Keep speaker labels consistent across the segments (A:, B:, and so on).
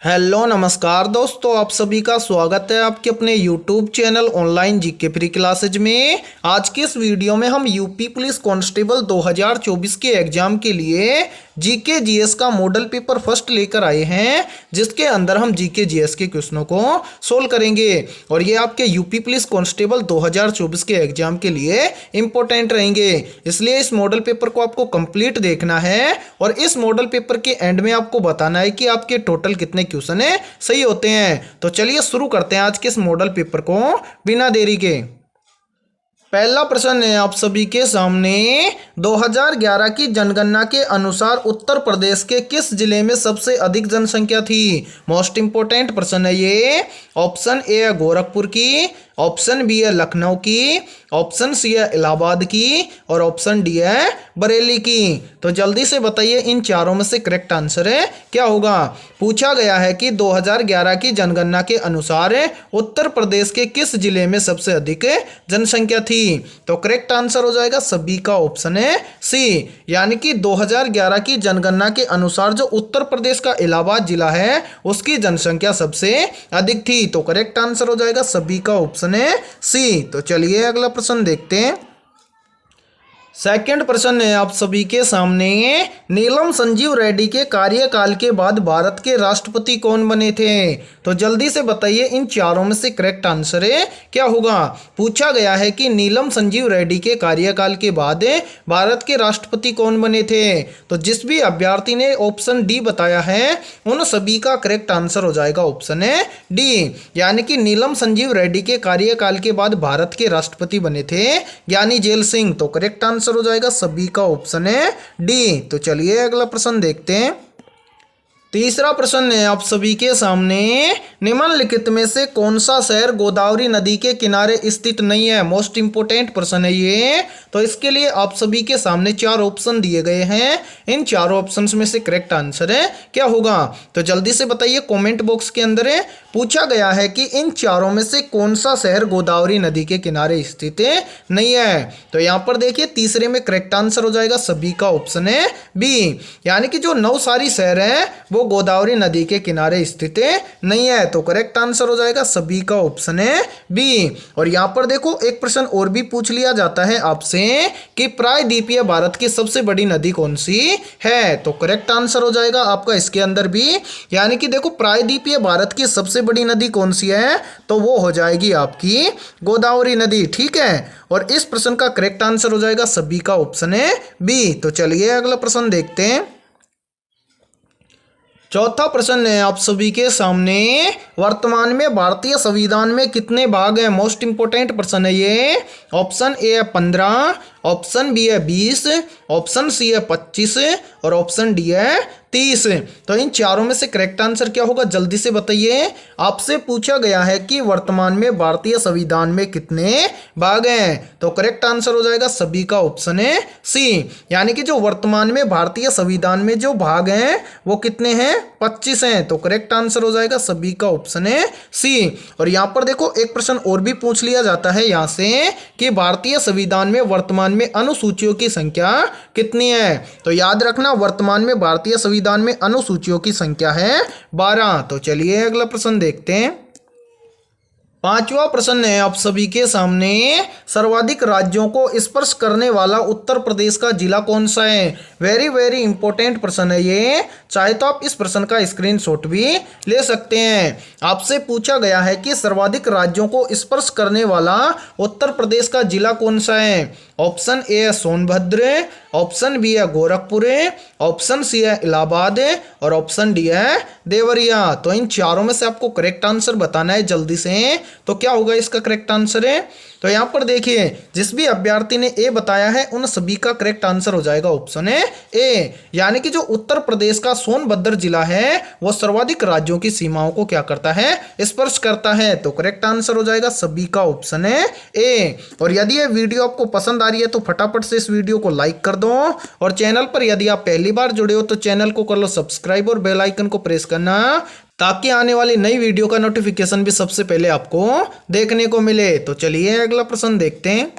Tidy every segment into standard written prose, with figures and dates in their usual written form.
A: Hello नमस्कार दोस्तों, आप सभी का स्वागत है आपके अपने YouTube channel online GK free classes में। आज के इस वीडियो में हम यूपी पुलिस कांस्टेबल 2024 के एग्जाम के लिए जीके जीएस का मॉडल पेपर फर्स्ट लेकर आए हैं, जिसके अंदर हम जीके जीएस के क्वेश्चनों को सोल्व करेंगे और ये आपके यूपी पुलिस कांस्टेबल 2024 के एग्जाम के लिए इंपॉर्टेंट रहेंगे। इसलिए इस मॉडल पेपर को आपको कंप्लीट देखना है और इस मॉडल पेपर के एंड में आपको बताना है कि आपके टोटल कितने क्वेश्चन है सही होते हैं। तो चलिए शुरू करते हैं आज के इस मॉडल पेपर को बिना देरी के। पहला प्रश्न है आप सभी के सामने, 2011 की जनगणना के अनुसार उत्तर प्रदेश के किस जिले में सबसे अधिक जनसंख्या थी। मोस्ट इंपोर्टेंट प्रश्न है ये। ऑप्शन ए है गोरखपुर की, ऑप्शन बी है लखनऊ की, ऑप्शन सी है इलाहाबाद की और ऑप्शन डी है बरेली की। तो जल्दी से बताइए इन चारों में से करेक्ट आंसर है क्या होगा। पूछा गया है कि 2011 की जनगणना के अनुसार उत्तर प्रदेश के किस जिले में सबसे अधिक जनसंख्या थी। तो करेक्ट आंसर हो जाएगा सभी का ऑप्शन है सी, यानी कि 2011 की जनगणना के अनुसार जो उत्तर प्रदेश का इलाहाबाद जिला है उसकी जनसंख्या सबसे अधिक थी। तो करेक्ट आंसर हो जाएगा सभी का ऑप्शन है सी। तो चलिए अगला प्रश्न देखते हैं। सेकंड प्रश्न है आप सभी के सामने, नीलम संजीव रेड्डी के कार्यकाल के बाद भारत के राष्ट्रपति कौन बने थे। तो जल्दी से बताइए इन चारों में से करेक्ट आंसर है क्या होगा। पूछा गया है कि नीलम संजीव रेड्डी के कार्यकाल के बाद भारत के राष्ट्रपति कौन बने थे। तो जिस भी अभ्यर्थी ने ऑप्शन डी बताया है उन सभी का करेक्ट आंसर हो जाएगा ऑप्शन है डी, यानी कि नीलम संजीव रेड्डी के कार्यकाल के बाद भारत के राष्ट्रपति बने थे ज्ञानी जेल सिंह। तो करेक्ट आंसर हो जाएगा सभी का ऑप्शन है डी। तो चलिए अगला प्रश्न देखते हैं। तीसरा प्रश्न है आप सभी के सामने, निम्नलिखित में से कौन सा शहर गोदावरी नदी के किनारे स्थित नहीं है। मोस्ट इंपोर्टेंट प्रश्न है ये। तो इसके लिए आप सभी के सामने चार ऑप्शन दिए गए हैं, इन चारों ऑप्शंस में से करेक्ट आंसर है क्या होगा। तो जल्दी से बताइए कमेंट बॉक्स के अंदर। पूछा गया है कि इन चारों में से कौन सा शहर गोदावरी नदी के किनारे स्थित नहीं है। तो यहाँ पर देखिए तीसरे में करेक्ट आंसर हो जाएगा सभी का ऑप्शन है बी, यानी कि जो नवसारी शहर है वो गोदावरी नदी के किनारे स्थित नहीं है। तो करेक्ट आंसर हो जाएगा सभी का ऑप्शन है बी। और यहाँ पर देखो एक प्रश्न और भी पूछ लिया जाता है आपसे कि प्रायद्वीपीय भारत की सबसे बड़ी नदी कौन सी है। तो करेक्ट आंसर हो जाएगा आपका इसके अंदर भी, यानी कि देखो प्रायद्वीपीय भारत की सबसे बड़ी नदी कौन सी है, तो वो हो जाएगी आपकी गोदावरी नदी। ठीक है, और इस प्रश्न का करेक्ट आंसर हो जाएगा सभी का ऑप्शन है बी। तो चलिए अगला प्रश्न देखते हैं। चौथा प्रश्न है आप सभी के सामने, वर्तमान में भारतीय संविधान में कितने भाग हैं। मोस्ट इंपोर्टेंट प्रश्न है ये। ऑप्शन ए है 15, ऑप्शन बी है 20, ऑप्शन सी है 25 और ऑप्शन डी है 30। तो इन चारों में से करेक्ट आंसर क्या होगा जल्दी से बताइए। आपसे पूछा गया है कि वर्तमान में भारतीय संविधान में कितने भाग हैं। तो करेक्ट आंसर हो जाएगा सभी का ऑप्शन है सी, यानी कि जो वर्तमान में भारतीय संविधान में जो भाग हैं वो कितने हैं, 25 हैं। तो करेक्ट आंसर हो जाएगा सभी का ऑप्शन है सी। और यहाँ पर देखो एक प्रश्न और भी पूछ लिया जाता है यहाँ से कि भारतीय संविधान में वर्तमान में अनुसूचियों की संख्या कितनी है। तो याद रखना वर्तमान में भारतीय संविधान में अनुसूचियों की संख्या है 12। तो चलिए अगला प्रश्न देखते हैं। पांचवा प्रश्न है आप सभी के सामने, सर्वाधिक राज्यों को स्पर्श करने वाला उत्तर प्रदेश का जिला कौन सा है। वेरी वेरी इंपॉर्टेंट प्रश्न है ये, चाहे तो आप इस प्रश्न का स्क्रीनशॉट भी ले सकते हैं। आपसे पूछा गया है कि सर्वाधिक राज्यों को स्पर्श करने वाला उत्तर प्रदेश का जिला कौन सा है। ऑप्शन ए है सोनभद्र, ऑप्शन बी है गोरखपुर, ऑप्शन सी है इलाहाबाद और ऑप्शन डी है देवरिया। तो इन चारों में से आपको करेक्ट आंसर बताना है जल्दी से। तो क्या होगा इसका करेक्ट आंसर है। तो यहाँ पर देखिए जिस भी अभ्यर्थी ने ए बताया है उन सभी का करेक्ट आंसर हो जाएगा ऑप्शन है ए, यानी कि जो उत्तर प्रदेश का सोनभद्र जिला है वो सर्वाधिक राज्यों की सीमाओं को क्या करता है, स्पर्श करता है। तो करेक्ट आंसर हो जाएगा सभी का ऑप्शन है ए। और यदि ये वीडियो आपको पसंद आ रही है तो फटाफट से इस वीडियो को लाइक कर दो और चैनल पर यदि आप पहली बार जुड़े हो तो चैनल को कर लो सब्सक्राइब और बेल आइकन को प्रेस करना, ताकि आने वाली नई वीडियो का नोटिफिकेशन भी सबसे पहले आपको देखने को मिले। तो चलिए अगला प्रश्न देखते हैं।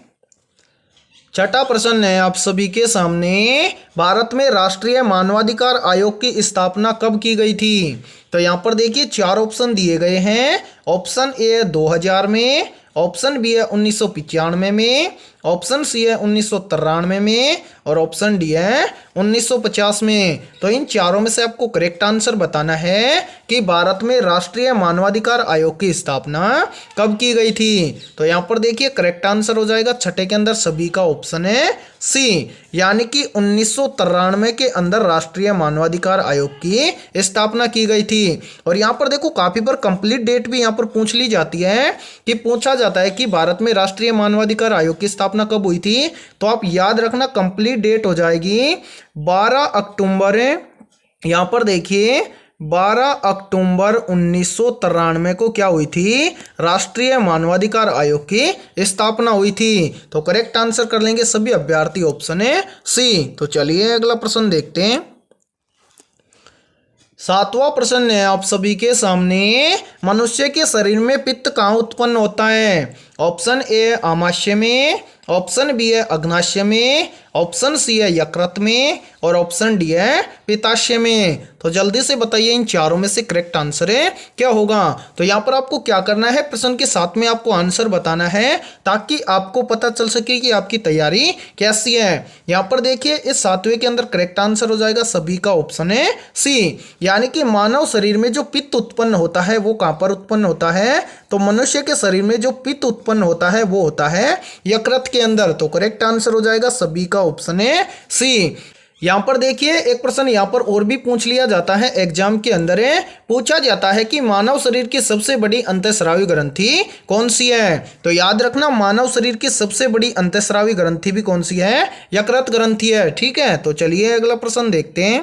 A: छठा प्रश्न है आप सभी के सामने, भारत में राष्ट्रीय मानवाधिकार आयोग की स्थापना कब की गई थी? तो यहाँ पर देखिए चार ऑप्शन दिए गए हैं। ऑप्शन ए है 2000 में, ऑप्शन बी है 1995 में, ऑप्शन सी है 1993 में और ऑप्शन डी है 1950 में। तो इन चारों में से आपको करेक्ट आंसर बताना है कि भारत में राष्ट्रीय मानवाधिकार आयोग की स्थापना कब की गई थी। तो यहाँ पर देखिए करेक्ट आंसर हो जाएगा छठे के अंदर सभी का ऑप्शन है सी, यानी कि 1993 के अंदर राष्ट्रीय मानवाधिकार आयोग की स्थापना की गई थी। और यहाँ पर देखो काफी बार कंप्लीट डेट भी यहाँ पर पूछ ली जाती है कि पूछा जाता है कि भारत में राष्ट्रीय मानवाधिकार आयोग की स्थापना कब हुई थी। तो आप याद रखना कंप्लीट डेट हो जाएगी 12 अक्टूबर, यहाँ पर देखिए 12 अक्टूबर 1993 को क्या हुई थी, राष्ट्रीय मानवाधिकार आयोग की स्थापना हुई थी। तो करेक्ट आंसर कर लेंगे सभी अभ्यर्थी ऑप्शन है सी। तो चलिए अगला प्रश्न देखते हैं। सातवां प्रश्न है आप सभी के सामने, मनुष्य के शरीर में पित्त कहाँ उत्पन्न होता है? ऑप्शन ए आमाशय में, ऑप्शन बी है अग्नाशय में, ऑप्शन सी है यकृत में और ऑप्शन डी है पित्ताशय में। तो जल्दी से बताइए इन चारों में से करेक्ट आंसर है क्या होगा। तो यहाँ पर आपको क्या करना है, प्रश्न के साथ में आपको आंसर बताना है ताकि आपको पता चल सके कि आपकी तैयारी कैसी है। यहाँ पर देखिए इस सातवें के अंदर करेक्ट आंसर हो जाएगा सभी का ऑप्शन है सी, यानी कि मानव शरीर में जो पित्त उत्पन्न होता है वो कहाँ पर उत्पन्न होता है? तो मनुष्य के शरीर में जो पित्त उत्पन्न होता है वो होता है यकृत के अंदर। तो करेक्ट आंसर हो जाएगा सभी का ऑप्शन है सी। यहाँ पर देखिए एक प्रश्न यहाँ पर और भी पूछ लिया जाता है एग्जाम के अंदर है, पूछा जाता है कि मानव शरीर की सबसे बड़ी अंतःस्रावी ग्रंथि कौन सी है? तो याद रखना मानव शरीर की सबसे बड़ी अंतःस्रावी ग्रंथि भी कौन सी है? यकृत ग्रंथि है। ठीक है, तो चलिए अगला प्रश्न देखते हैं।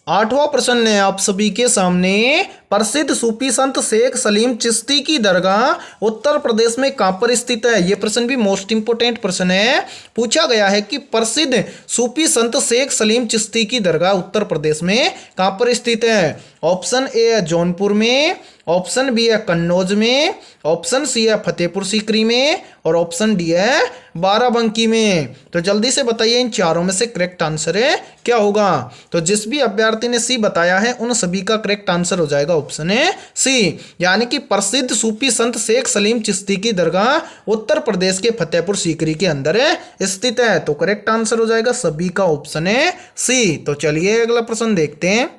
A: आठवां प्रश्न है आप सभी के सामने, प्रसिद्ध सूफी संत शेख सलीम चिश्ती की दरगाह उत्तर प्रदेश में कहाँ पर स्थित है? यह प्रश्न भी मोस्ट इंपोर्टेंट प्रश्न है। पूछा गया है कि प्रसिद्ध सूफी संत शेख सलीम चिश्ती की दरगाह उत्तर प्रदेश में कहाँ पर स्थित है? ऑप्शन ए है जौनपुर में, ऑप्शन बी है कन्नौज में, ऑप्शन सी है फतेहपुर सीकरी में और ऑप्शन डी है बाराबंकी में। तो जल्दी से बताइए इन चारों में से करेक्ट आंसर है क्या होगा। तो जिस भी अभ्यर्थी ने सी बताया है उन सभी का करेक्ट आंसर हो जाएगा ऑप्शन है सी, यानी कि प्रसिद्ध सूफी संत शेख सलीम चिश्ती की दरगाह उत्तर प्रदेश के फतेहपुर सीकरी के अंदर स्थित है। तो करेक्ट आंसर हो जाएगा सभी का ऑप्शन है सी। तो चलिए अगला प्रश्न देखते हैं।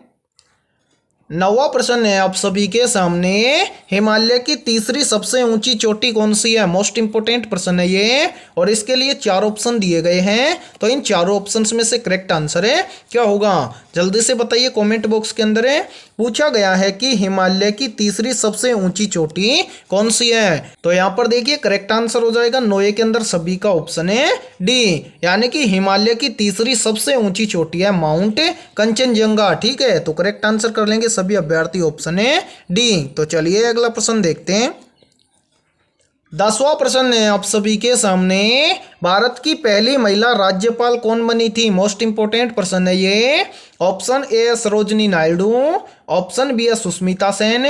A: नौवां प्रश्न है आप सभी के सामने, हिमालय की तीसरी सबसे ऊंची चोटी कौन सी है? मोस्ट इंपोर्टेंट प्रश्न है ये और इसके लिए चार ऑप्शन दिए गए हैं। तो इन चारों ऑप्शंस में से करेक्ट आंसर है क्या होगा, जल्दी से बताइए कमेंट बॉक्स के अंदर है। पूछा गया है कि हिमालय की तीसरी सबसे ऊंची चोटी कौन सी है? तो यहाँ पर देखिए करेक्ट आंसर हो जाएगा नौवे के अंदर सभी का ऑप्शन है डी, यानी कि हिमालय की तीसरी सबसे ऊंची चोटी है माउंट कंचनजंगा। ठीक है, तो करेक्ट आंसर कर लेंगे सभी अभ्यर्थी ऑप्शन है डी। तो चलिए अगला प्रश्न देखते हैं। 10वां प्रश्न है आप सभी के सामने, भारत की पहली महिला राज्यपाल कौन बनी थी? मोस्ट इंपोर्टेंट प्रश्न है ये। Option A Sarojini Naidu, option B है सुष्मिता सेन,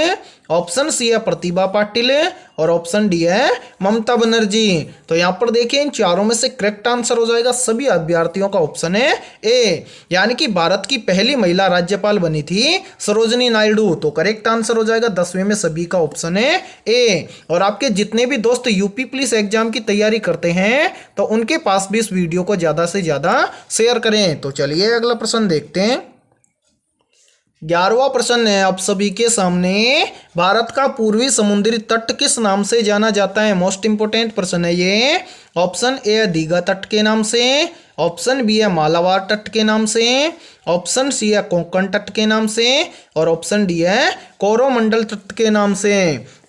A: ऑप्शन सी है प्रतिभा पाटिल और ऑप्शन डी है ममता बनर्जी। तो यहाँ पर देखिए इन चारों में से करेक्ट आंसर हो जाएगा सभी अभ्यर्थियों का ऑप्शन है ए, यानी कि भारत की पहली महिला राज्यपाल बनी थी सरोजनी नायडू। तो करेक्ट आंसर हो जाएगा 10वें में सभी का ऑप्शन है ए। और आपके जितने भी दोस्त यूपी पुलिस एग्जाम की तैयारी करते हैं तो उनके पास भी इस वीडियो को ज्यादा से ज्यादा शेयर करें। तो चलिए अगला प्रश्न देखते हैं। 11वां प्रश्न है आप सभी के सामने, भारत का पूर्वी समुद्री तट किस नाम से जाना जाता है? मोस्ट इंपोर्टेंट प्रश्न है ये। ऑप्शन ए है दीघा तट के नाम से, ऑप्शन बी है मालाबार तट के नाम से, ऑप्शन सी है कोंकण तट के नाम से और ऑप्शन डी है कोरोमंडल तट के नाम से।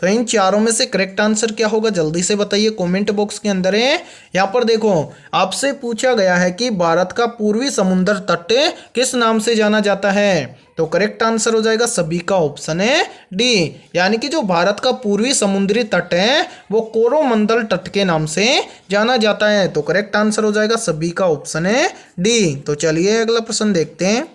A: तो इन चारों में से करेक्ट आंसर क्या होगा, जल्दी से बताइए कमेंट बॉक्स के अंदर है। यहाँ पर देखो आपसे पूछा गया है कि भारत का पूर्वी समुद्र तट किस नाम से जाना जाता है? तो करेक्ट आंसर हो जाएगा सभी का ऑप्शन है डी, यानी कि जो भारत का पूर्वी समुद्री तट है वो कोरोमंडल तट के नाम से जाना जाता है। तो करेक्ट आंसर हो जाएगा सभी का ऑप्शन है डी। तो चलिए अगला प्रश्न देखते हैं।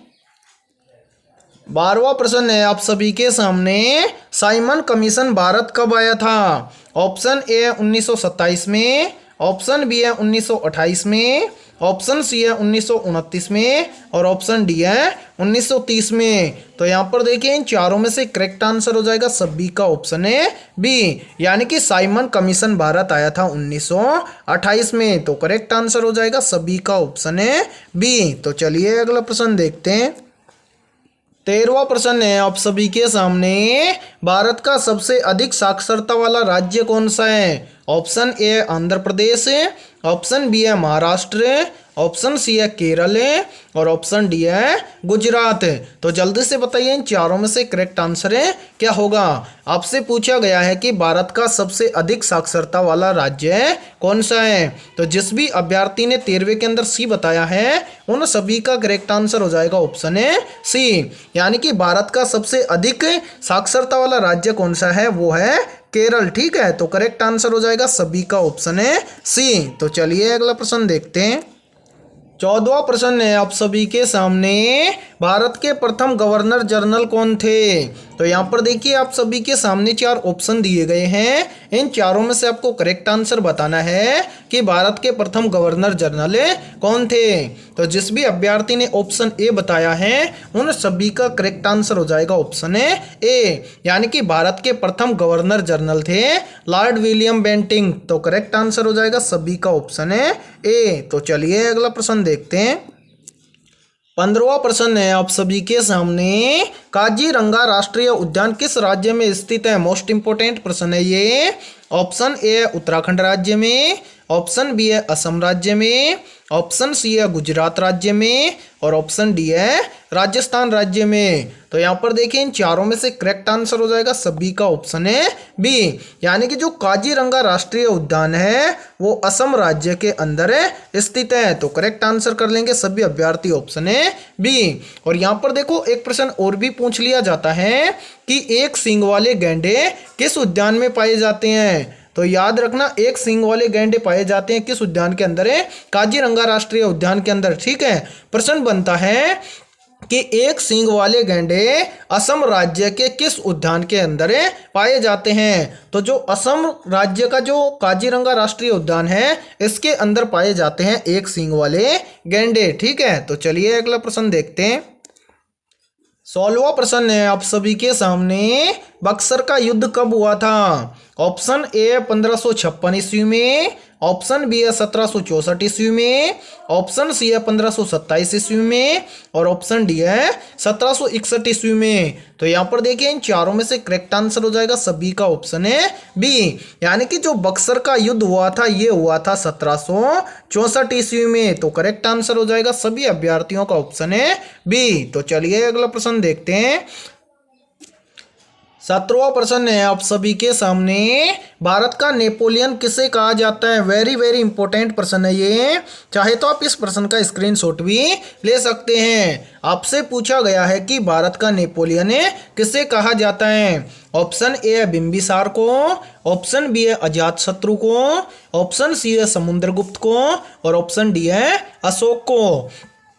A: 12वां प्रश्न है आप सभी के सामने, साइमन कमीशन भारत कब आया था? ऑप्शन ए 1927 में, ऑप्शन बी है 1928 में, ऑप्शन सी है 1929 में और ऑप्शन डी है 1930 में। तो यहाँ पर देखिए इन चारों में से करेक्ट आंसर हो जाएगा सभी का ऑप्शन है बी, यानी कि साइमन कमीशन भारत आया था 1928 में। तो करेक्ट आंसर हो जाएगा सभी का ऑप्शन है बी। तो चलिए अगला प्रश्न देखते हैं। 13वां प्रश्न है आप सभी के सामने, भारत का सबसे अधिक साक्षरता वाला राज्य कौन सा है? Option A Andhra Pradesh, option B है महाराष्ट्र, ऑप्शन सी है केरल और ऑप्शन डी है गुजरात। तो जल्दी से बताइए इन चारों में से करेक्ट आंसर है क्या होगा। आपसे पूछा गया है कि भारत का सबसे अधिक साक्षरता वाला राज्य कौन सा है। तो जिस भी अभ्यर्थी ने 13वें के अंदर सी बताया है उन सभी का करेक्ट आंसर हो जाएगा ऑप्शन है सी, यानी कि भारत का सबसे अधिक साक्षरता वाला राज्य कौन सा है, वो है केरल। ठीक है, तो करेक्ट आंसर हो जाएगा सभी का ऑप्शन है सी। तो चलिए अगला प्रश्न देखते हैं। 14वां प्रश्न है आप सभी के सामने, भारत के प्रथम गवर्नर जनरल कौन थे? तो यहाँ पर देखिए आप सभी के सामने 4 ऑप्शन दिए गए हैं। इन चारों में से आपको करेक्ट आंसर बताना है कि भारत के प्रथम गवर्नर जनरल कौन थे। तो जिस भी अभ्यर्थी ने ऑप्शन ए बताया है उन सभी का करेक्ट आंसर हो जाएगा ऑप्शन ए, यानी कि भारत के प्रथम गवर्नर जनरल थे लॉर्ड विलियम बेंटिंक। तो करेक्ट आंसर हो जाएगा सभी का ऑप्शन है ए। तो चलिए अगला प्रश्न देखते हैं। 15वां प्रश्न है आप सभी के सामने, काजीरंगा राष्ट्रीय उद्यान किस राज्य में स्थित है? मोस्ट इंपोर्टेंट प्रश्न है ये। ऑप्शन ए है उत्तराखंड राज्य में, ऑप्शन बी है असम राज्य में, ऑप्शन सी है गुजरात राज्य में और ऑप्शन डी है राजस्थान राज्य में। तो यहाँ पर देखिए इन चारों में से करेक्ट आंसर हो जाएगा सभी का ऑप्शन है बी, यानी कि जो काजीरंगा राष्ट्रीय उद्यान है वो असम राज्य के अंदर स्थित है। तो करेक्ट आंसर कर लेंगे सभी अभ्यर्थी ऑप्शन है बी। और यहाँ पर देखो एक प्रश्न और भी पूछ लिया जाता है कि एक सींग वाले गैंडे किस उद्यान में पाए जाते हैं। तो याद रखना एक सींग वाले गैंडे पाए जाते हैं किस उद्यान के अंदर है? काजीरंगा राष्ट्रीय उद्यान के अंदर। ठीक है, प्रश्न बनता है कि एक सींग वाले गैंडे असम राज्य के किस उद्यान के अंदर पाए जाते हैं। तो जो असम राज्य का जो काजीरंगा राष्ट्रीय उद्यान है इसके अंदर पाए जाते हैं एक सींग वाले गैंडे। ठीक है, तो चलिए अगला प्रश्न देखते हैं। 16वां प्रश्न है आप सभी के सामने, बक्सर का युद्ध कब हुआ था? ऑप्शन ए 1556 ईस्वी में, ऑप्शन बी है 1764 ईस्वी में, ऑप्शन सी है 1527 ईस्वी में और ऑप्शन डी है 1761 ईस्वी में। तो यहाँ पर देखिए इन चारों में से करेक्ट आंसर हो जाएगा सभी का ऑप्शन है बी, यानी कि जो बक्सर का युद्ध हुआ था ये हुआ था 1764 ईस्वी में। तो करेक्ट आंसर हो जाएगा सभी अभ्यर्थियों का ऑप्शन है बी। तो चलिए अगला प्रश्न देखते हैं। 17वां प्रश्न है आप सभी के सामने, भारत का नेपोलियन किसे कहा जाता है? वेरी वेरी इंपॉर्टेंट प्रश्न है ये, चाहे तो आप इस प्रश्न का स्क्रीनशॉट भी ले सकते हैं। आपसे पूछा गया है कि भारत का नेपोलियन किसे कहा जाता है। ऑप्शन ए है बिंबिसार को, ऑप्शन बी है अजातशत्रु को, ऑप्शन सी है समुद्रगुप्त को और ऑप्शन डी है अशोक को।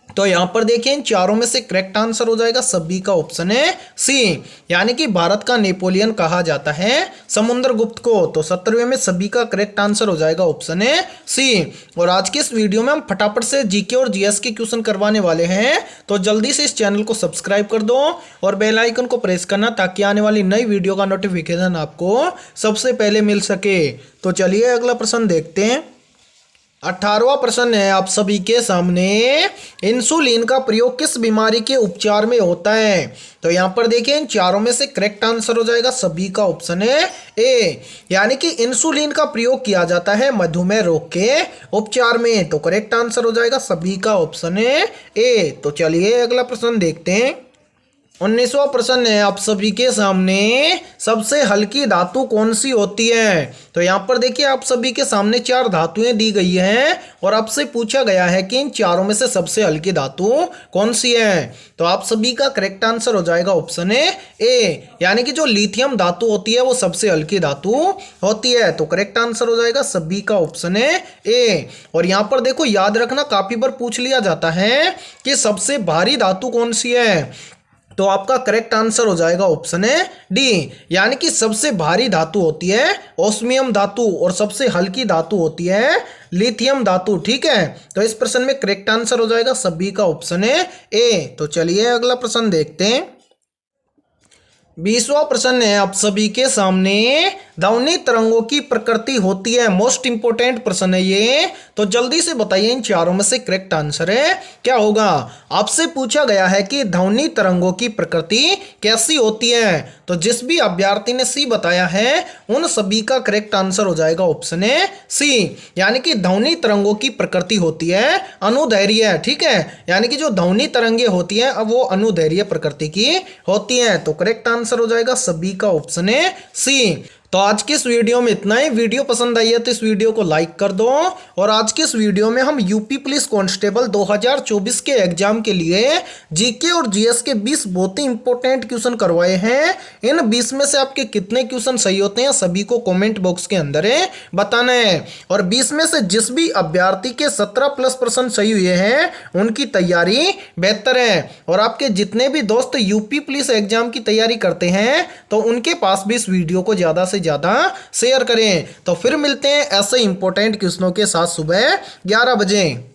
A: तो यहाँ पर देखिए इन चारों में से करेक्ट आंसर हो जाएगा सभी का ऑप्शन है सी, यानी कि भारत का नेपोलियन कहा जाता है समुद्रगुप्त को। तो 17वें में सभी का करेक्ट आंसर हो जाएगा ऑप्शन है सी। और आज के इस वीडियो में हम फटाफट से जीके और जीएस के क्वेश्चन करवाने वाले हैं, तो जल्दी से इस चैनल को सब्सक्राइब कर दो और बेल आइकन को प्रेस करना ताकि आने वाली नई वीडियो का नोटिफिकेशन आपको सबसे पहले मिल सके। तो चलिए अगला प्रश्न देखते हैं। 18वां प्रश्न है आप सभी के सामने, इंसुलिन का प्रयोग किस बीमारी के उपचार में होता है? तो यहाँ पर देखिए इन चारों में से करेक्ट आंसर हो जाएगा सभी का ऑप्शन है ए, यानी कि इंसुलिन का प्रयोग किया जाता है मधुमेह रोग के उपचार में। तो करेक्ट आंसर हो जाएगा सभी का ऑप्शन है ए। तो चलिए अगला प्रश्न देखते हैं। 19वां प्रश्न है आप सभी के सामने, सबसे हल्की धातु कौन सी होती है? तो यहाँ पर देखिए आप सभी के सामने 4 धातुएं दी गई हैं और आपसे पूछा गया है कि इन चारों में से सबसे हल्की धातु कौन सी है। तो आप सभी का करेक्ट आंसर हो जाएगा ऑप्शन है ए, यानी कि जो लिथियम धातु होती है वो सबसे हल्की धातु होती है। तो करेक्ट आंसर हो जाएगा सभी का ऑप्शन है ए। और यहाँ पर देखो याद रखना काफी बार पूछ लिया जाता है कि सबसे भारी धातु कौन सी है। तो आपका करेक्ट आंसर हो जाएगा ऑप्शन है डी। यानी कि सबसे भारी धातु होती है ओस्मियम धातु और सबसे हल्की धातु होती है लिथियम धातु। ठीक है, तो इस प्रश्न में करेक्ट आंसर हो जाएगा सभी का ऑप्शन है ए। तो चलिए अगला प्रश्न देखते हैं। 20वां प्रश्न है आप सभी के सामने, ध्वनि तरंगों की प्रकृति होती है। मोस्ट इंपोर्टेंट प्रश्न है ये, तो जल्दी से बताइए इन चारों में से करेक्ट आंसर है क्या होगा। आपसे पूछा गया है कि ध्वनि तरंगों की प्रकृति कैसी होती है, तो जिस भी अभ्यर्थी ने सी बताया है उन सभी का करेक्ट आंसर हो जाएगा ऑप्शन है सी। यानी कि ध्वनि तरंगों की प्रकृति होती है अनुदैर्घ्य। ठीक है, यानी कि जो ध्वनि तरंगे होती है अब वो अनुदैर्घ्य प्रकृति की होती है। तो करेक्ट आंसर हो जाएगा सभी का ऑप्शन है सी। तो आज की इस वीडियो में इतना ही। वीडियो पसंद आई है तो इस वीडियो को लाइक कर दो। और आज की इस वीडियो में हम यूपी पुलिस कांस्टेबल 2024 के एग्जाम के लिए जीके और जीएस के 20 बहुत ही इंपॉर्टेंट क्वेश्चन करवाए हैं। इन 20 में से आपके कितने क्वेश्चन सही होते हैं सभी को कमेंट बॉक्स के अंदर बताना है। और 20 में से जिस भी अभ्यर्थी के 17+ प्रश्न सही हुए हैं उनकी तैयारी बेहतर है। और आपके जितने भी दोस्त यूपी पुलिस एग्जाम की तैयारी करते हैं तो उनके पास भी इस वीडियो को ज़्यादा से ज़्यादा शेयर करें। तो फिर मिलते हैं ऐसे इंपॉर्टेंट क्वेश्चनों के साथ सुबह 11 बजे।